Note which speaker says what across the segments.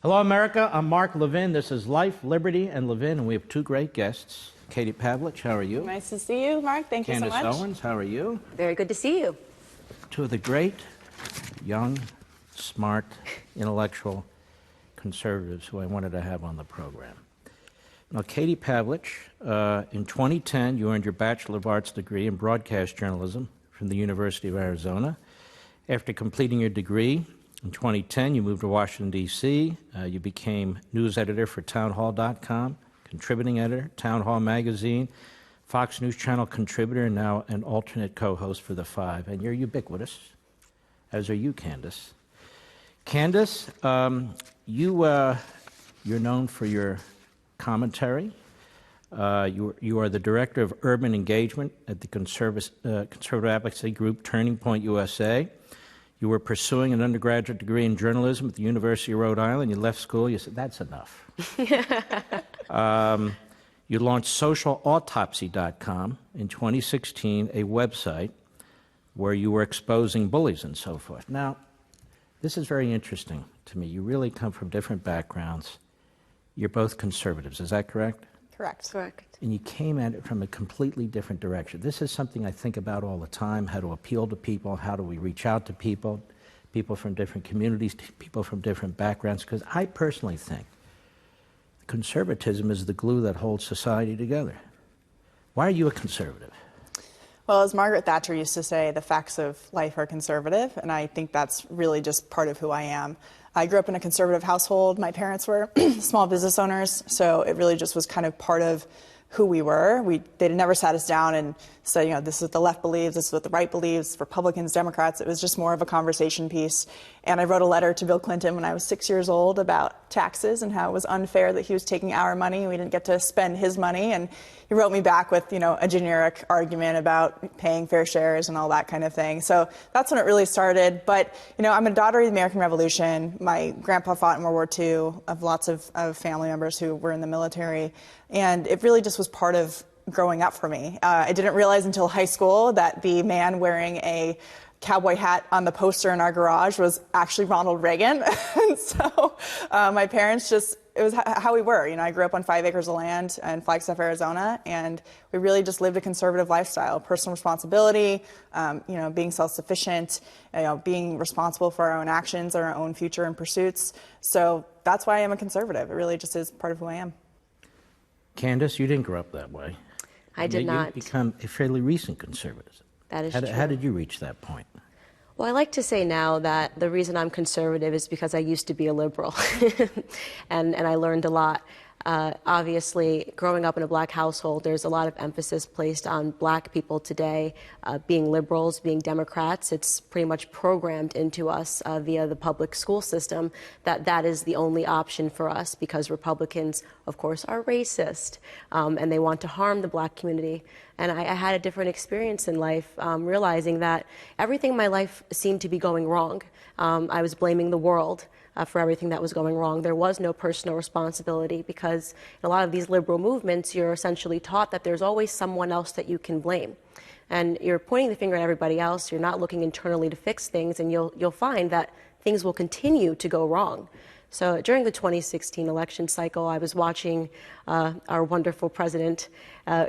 Speaker 1: Hello, America. I'm Mark Levin. This is Life, Liberty, and Levin, and we have two great guests. Katie Pavlich, how are you?
Speaker 2: Nice to see you, Mark. Thank you so much.
Speaker 1: Candace Owens, how are you?
Speaker 3: Very good to see you.
Speaker 1: Two of the great, young, smart, intellectual conservatives who I wanted to have on the program. Now, Katie Pavlich, in 2010, you earned your Bachelor of Arts degree in broadcast journalism from the University of Arizona. After completing your degree, in 2010, you moved to Washington, D.C. You became news editor for townhall.com, contributing editor, Town Hall magazine, Fox News Channel contributor, and now an alternate co-host for The Five. And you're ubiquitous, as are you, Candace. Candace, you're known for your commentary. You are the director of urban engagement at the conservative advocacy group Turning Point USA. You were pursuing an undergraduate degree in journalism at the University of Rhode Island. You left school. You said, that's enough. You launched socialautopsy.com in 2016, a website where you were exposing bullies and so forth. Now, this is very interesting to me. You really come from different backgrounds. You're both conservatives. Is that correct?
Speaker 2: Correct.
Speaker 3: Correct.
Speaker 1: And you came at it from a completely different direction. This is something I think about all the time, how to appeal to people, how do we reach out to people from different communities, people from different backgrounds, because I personally think conservatism is the glue that holds society together. Why are you a conservative?
Speaker 2: Well, as Margaret Thatcher used to say, the facts of life are conservative, and I think that's really just part of who I am. I grew up in a conservative household. My parents were small business owners, so it really just was kind of part of who we were. They never sat us down and said, this is what the left believes, this is what the right believes, Republicans, Democrats. It was just more of a conversation piece. And I wrote a letter to Bill Clinton when I was 6 years old about taxes and how it was unfair that he was taking our money and we didn't get to spend his money. And he wrote me back with, a generic argument about paying fair shares and all that kind of thing. So that's when it really started. But, I'm a daughter of the American Revolution. My grandpa fought in World War II. I have lots of family members who were in the military. And it really just was part of growing up for me. I didn't realize until high school that the man wearing a cowboy hat on the poster in our garage was actually Ronald Reagan. And so my parents it was how we were. I grew up on 5 acres of land in Flagstaff, Arizona, and we really just lived a conservative lifestyle, personal responsibility, being self-sufficient, being responsible for our own actions, our own future and pursuits. So that's why I am a conservative. It really just is part of who I am.
Speaker 1: Candace, you didn't grow up that way.
Speaker 3: I did not.
Speaker 1: You've become a fairly recent conservative.
Speaker 3: That is true.
Speaker 1: How did you reach that point?
Speaker 3: Well, I like to say now that the reason I'm conservative is because I used to be a liberal, and I learned a lot. Obviously, growing up in a black household, there's a lot of emphasis placed on black people today being liberals, being Democrats. It's pretty much programmed into us via the public school system that is the only option for us because Republicans, of course, are racist and they want to harm the black community. And I had a different experience in life, realizing that everything in my life seemed to be going wrong. I was blaming the world for everything that was going wrong. There was no personal responsibility because in a lot of these liberal movements, you're essentially taught that there's always someone else that you can blame. And you're pointing the finger at everybody else. You're not looking internally to fix things, and you'll find that things will continue to go wrong. So during the 2016 election cycle, I was watching our wonderful president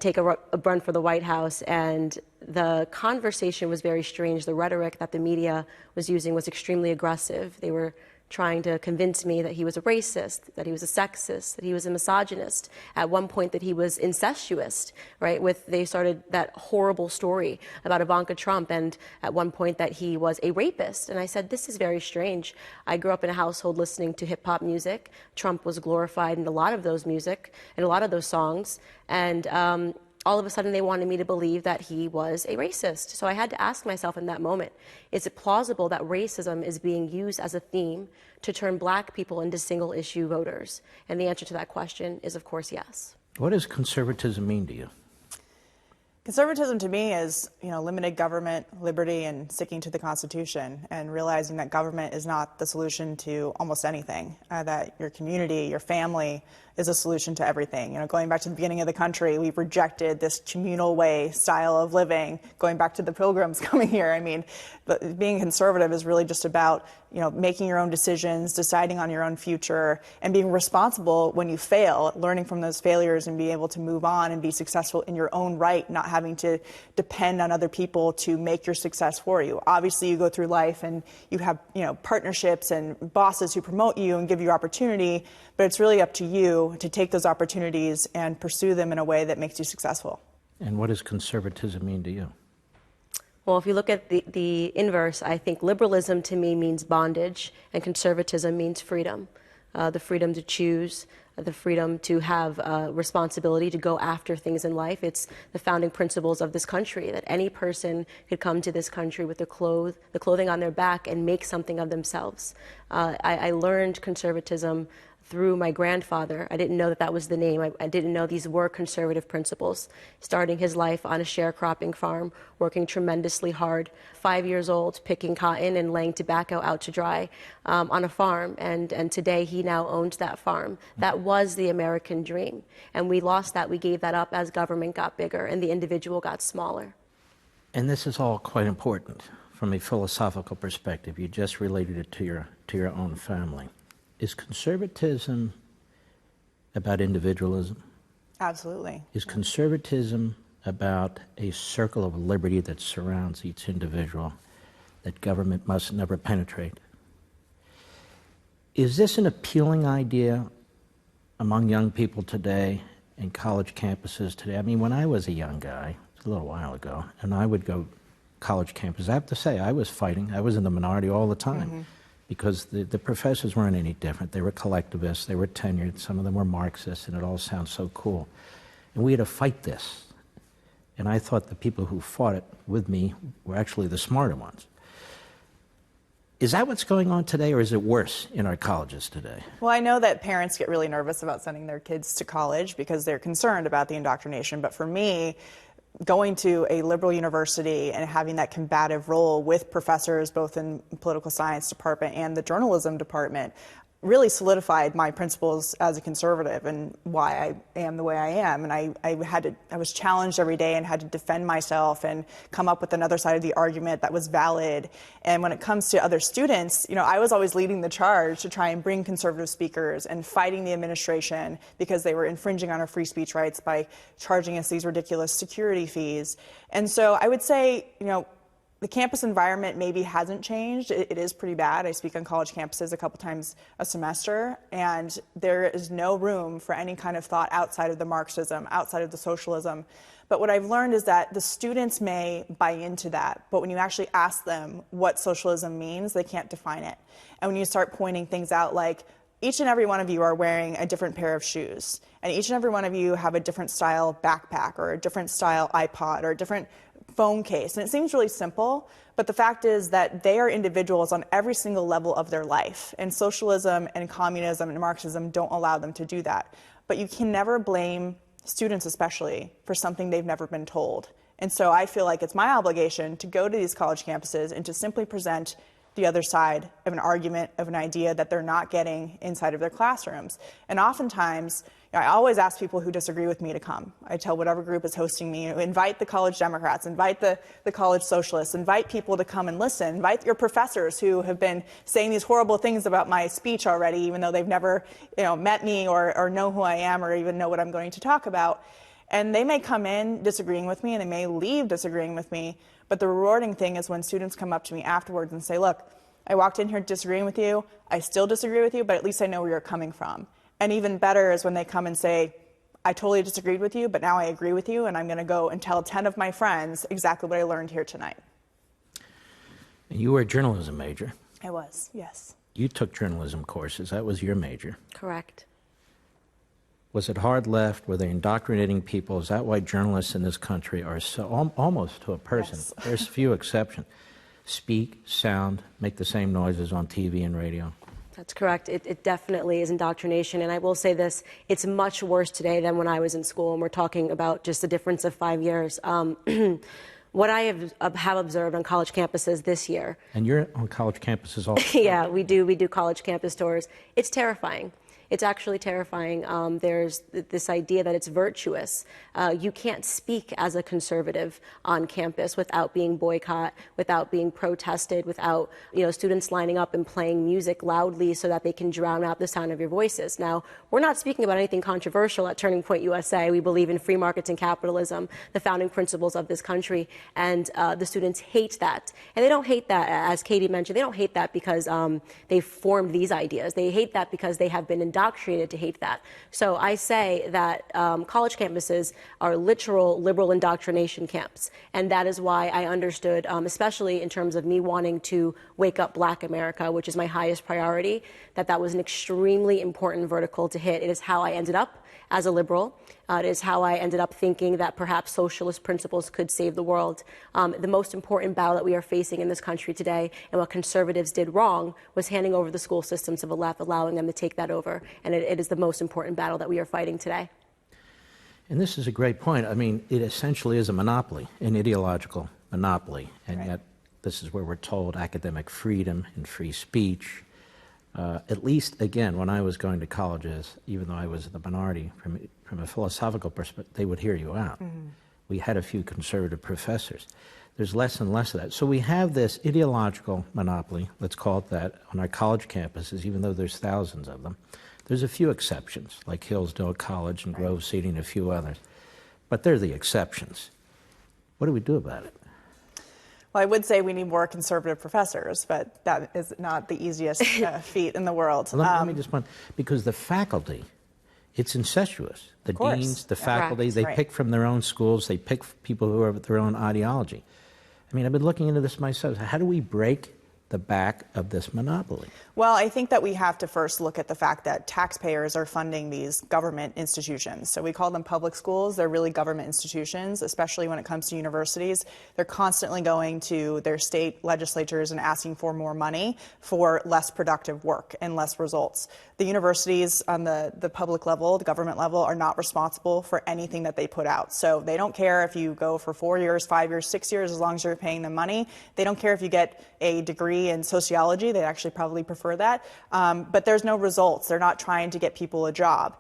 Speaker 3: take a run for the White House, and the conversation was very strange. The rhetoric that the media was using was extremely aggressive. They were trying to convince me that he was a racist, that he was a sexist, that he was a misogynist, at one point that he was incestuous, right? They started that horrible story about Ivanka Trump, and at one point that he was a rapist. And I said, this is very strange. I grew up in a household listening to hip hop music. Trump was glorified in a lot of those music, and a lot of those songs. And all of a sudden they wanted me to believe that he was a racist. So I had to ask myself in that moment, is it plausible that racism is being used as a theme to turn black people into single issue voters? And the answer to that question is, of course, yes.
Speaker 1: What does conservatism mean to you?
Speaker 2: Conservatism to me is, limited government, liberty, and sticking to the Constitution, and realizing that government is not the solution to almost anything, that your community, your family is a solution to everything. Going back to the beginning of the country, we've rejected this communal style of living, going back to the Pilgrims coming here. I mean, being conservative is really just about, making your own decisions, deciding on your own future, and being responsible when you fail, learning from those failures and being able to move on and be successful in your own right, not having to depend on other people to make your success for you. Obviously, you go through life and you have, partnerships and bosses who promote you and give you opportunity, but it's really up to you to take those opportunities and pursue them in a way that makes you successful.
Speaker 1: And what does conservatism mean to you?
Speaker 3: Well, if you look at the inverse, I think liberalism to me means bondage, and conservatism means freedom. The freedom to choose, the freedom to have responsibility to go after things in life. It's the founding principles of this country, that any person could come to this country with the clothing on their back and make something of themselves. I learned conservatism through my grandfather. I didn't know that that was the name. I didn't know these were conservative principles. Starting his life on a sharecropping farm, working tremendously hard, 5 years old, picking cotton and laying tobacco out to dry on a farm. And today he now owns that farm. That was the American dream. And we lost that. We gave that up as government got bigger and the individual got smaller.
Speaker 1: And this is all quite important from a philosophical perspective. You just related it to your own family. Is conservatism about individualism?
Speaker 2: Absolutely.
Speaker 1: Is conservatism about a circle of liberty that surrounds each individual that government must never penetrate? Is this an appealing idea among young people today in college campuses today? I mean, when I was a young guy, a little while ago, and I would go college campus, I have to say, I was fighting. I was in the minority all the time. Mm-hmm. Because the professors weren't any different. They were collectivists, they were tenured, some of them were Marxists, and it all sounds so cool. And we had to fight this. And I thought the people who fought it with me were actually the smarter ones. Is that what's going on today, or is it worse in our colleges today?
Speaker 2: Well, I know that parents get really nervous about sending their kids to college because they're concerned about the indoctrination, but for me, going to a liberal university and having that combative role with professors both in political science department and the journalism department really solidified my principles as a conservative and why I am the way I am. And I was challenged every day and had to defend myself and come up with another side of the argument that was valid. And when it comes to other students, I was always leading the charge to try and bring conservative speakers and fighting the administration because they were infringing on our free speech rights by charging us these ridiculous security fees. And so I would say, the campus environment maybe hasn't changed. It is pretty bad. I speak on college campuses a couple times a semester, and there is no room for any kind of thought outside of the Marxism, outside of the socialism. But what I've learned is that the students may buy into that, but when you actually ask them what socialism means, they can't define it. And when you start pointing things out like, each and every one of you are wearing a different pair of shoes, and each and every one of you have a different style backpack or a different style iPod or a different phone case. And it seems really simple, but the fact is that they are individuals on every single level of their life. And socialism and communism and Marxism don't allow them to do that. But you can never blame students especially for something they've never been told. And so I feel like it's my obligation to go to these college campuses and to simply present the other side of an argument, of an idea that they're not getting inside of their classrooms. And oftentimes, I always ask people who disagree with me to come. I tell whatever group is hosting me, invite the college Democrats, invite the college socialists, invite people to come and listen, invite your professors who have been saying these horrible things about my speech already, even though they've never met me or know who I am or even know what I'm going to talk about. And they may come in disagreeing with me and they may leave disagreeing with me, but the rewarding thing is when students come up to me afterwards and say, look, I walked in here disagreeing with you, I still disagree with you, but at least I know where you're coming from. And even better is when they come and say, I totally disagreed with you, but now I agree with you, and I'm going to go and tell 10 of my friends exactly what I learned here tonight.
Speaker 1: You were a journalism major.
Speaker 2: I was, yes.
Speaker 1: You took journalism courses. That was your major.
Speaker 3: Correct.
Speaker 1: Was it hard left? Were they indoctrinating people? Is that why journalists in this country are so, almost to a person,
Speaker 2: yes.
Speaker 1: There's few exceptions, speak, sound, make the same noises on TV and radio?
Speaker 3: That's correct. It definitely is indoctrination. And I will say this, it's much worse today than when I was in school, and we're talking about just a difference of 5 years. What I have observed on college campuses this year.
Speaker 1: And you're on college campuses also?
Speaker 3: Yeah, we do college campus tours. It's terrifying. It's actually terrifying. There's this idea that it's virtuous. You can't speak as a conservative on campus without being boycotted, without being protested, without students lining up and playing music loudly so that they can drown out the sound of your voices. Now, we're not speaking about anything controversial at Turning Point USA. We believe in free markets and capitalism, the founding principles of this country, and the students hate that. And they don't hate that, as Katie mentioned, they don't hate that because they formed these ideas. They hate that because they have been indoctrinated to hate that. So I say that college campuses are literal liberal indoctrination camps. And that is why I understood, especially in terms of me wanting to wake up Black America, which is my highest priority, that was an extremely important vertical to hit. It is how I ended up as a liberal. It is how I ended up thinking that perhaps socialist principles could save the world. The most important battle that we are facing in this country today, and what conservatives did wrong, was handing over the school systems to the left, allowing them to take that over. And it is the most important battle that we are fighting today.
Speaker 1: And this is a great point. I mean, it essentially is a monopoly, an ideological monopoly. And
Speaker 2: Right.
Speaker 1: yet, this is where we're told academic freedom and free speech. At least, again, when I was going to colleges, even though I was the minority, from a philosophical perspective, they would hear you out. Mm-hmm. We had a few conservative professors. There's less and less of that. So we have this ideological monopoly, let's call it that, on our college campuses, even though there's thousands of them. There's a few exceptions, like Hillsdale College and Grove City and a few others. But they're the exceptions. What do we do about it?
Speaker 2: Well, I would say we need more conservative professors, but that is not the easiest feat in the world.
Speaker 1: Let me just point, because the faculty, it's incestuous. The deans, the faculty,
Speaker 3: Correct.
Speaker 1: they
Speaker 2: Right.
Speaker 1: pick from their own schools, they pick people who have their own ideology. I mean, I've been looking into this myself. How do we break the back of this monopoly?
Speaker 2: Well, I think that we have to first look at the fact that taxpayers are funding these government institutions. So we call them public schools. They're really government institutions, especially when it comes to universities. They're constantly going to their state legislatures and asking for more money for less productive work and less results. The universities on the public level, the government level, are not responsible for anything that they put out. So they don't care if you go for 4 years, 5 years, 6 years, as long as you're paying them money. They don't care if you get a degree in sociology. They actually probably prefer that. But there's no results. They're not trying to get people a job.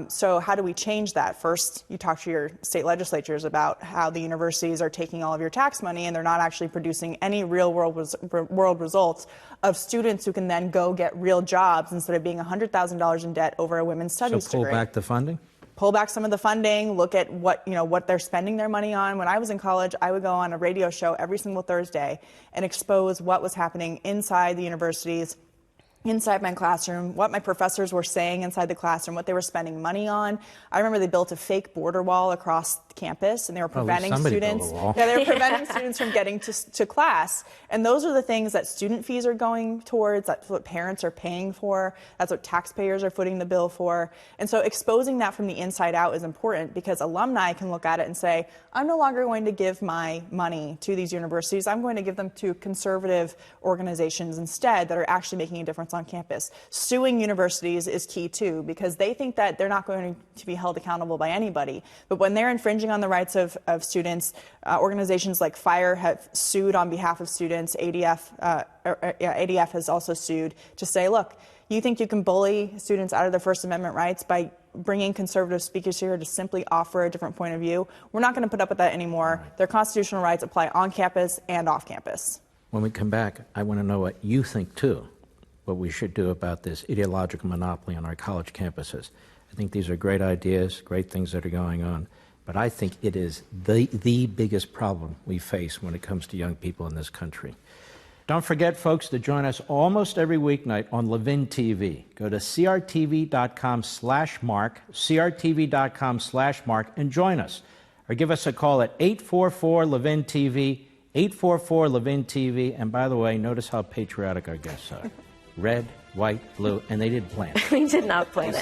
Speaker 2: So how do we change that? First, you talk to your state legislatures about how the universities are taking all of your tax money and they're not actually producing any real world results of students who can then go get real jobs instead of being $100,000 in debt over a women's studies
Speaker 1: So pull
Speaker 2: degree.
Speaker 1: back the funding?
Speaker 2: Pull back some of the funding, look at what they're spending their money on. When I was in college, I would go on a radio show every single Thursday and expose what was happening inside the universities, inside my classroom, what my professors were saying inside the classroom, what they were spending money on. I remember they built a fake border wall across campus, and they were preventing students. Yeah, they were preventing students from getting to class. And those are the things that student fees are going towards. That's what parents are paying for. That's what taxpayers are footing the bill for. And so exposing that from the inside out is important because alumni can look at it and say, I'm no longer going to give my money to these universities. I'm going to give them to conservative organizations instead that are actually making a difference on campus. Suing universities is key too because they think that they're not going to be held accountable by anybody. But when they're infringing on the rights of students, organizations like FIRE have sued on behalf of students. ADF has also sued to say, look, you think you can bully students out of their First Amendment rights by bringing conservative speakers here to simply offer a different point of view? We're not going to put up with that anymore. Their constitutional rights apply on campus and off campus.
Speaker 1: When we come back, I want to know what you think too, what we should do about this ideological monopoly on our college campuses. I think these are great ideas, great things that are going on, but I think it is the biggest problem we face when it comes to young people in this country. Don't forget, folks, to join us almost every weeknight on Levin TV. Go to crtv.com/mark, crtv.com/mark, and join us. Or give us a call at 844-LEVIN-TV, 844-LEVIN-TV. And by the way, notice how patriotic our guests are. Red, white, blue, and they didn't plan it.
Speaker 3: We did not plan it.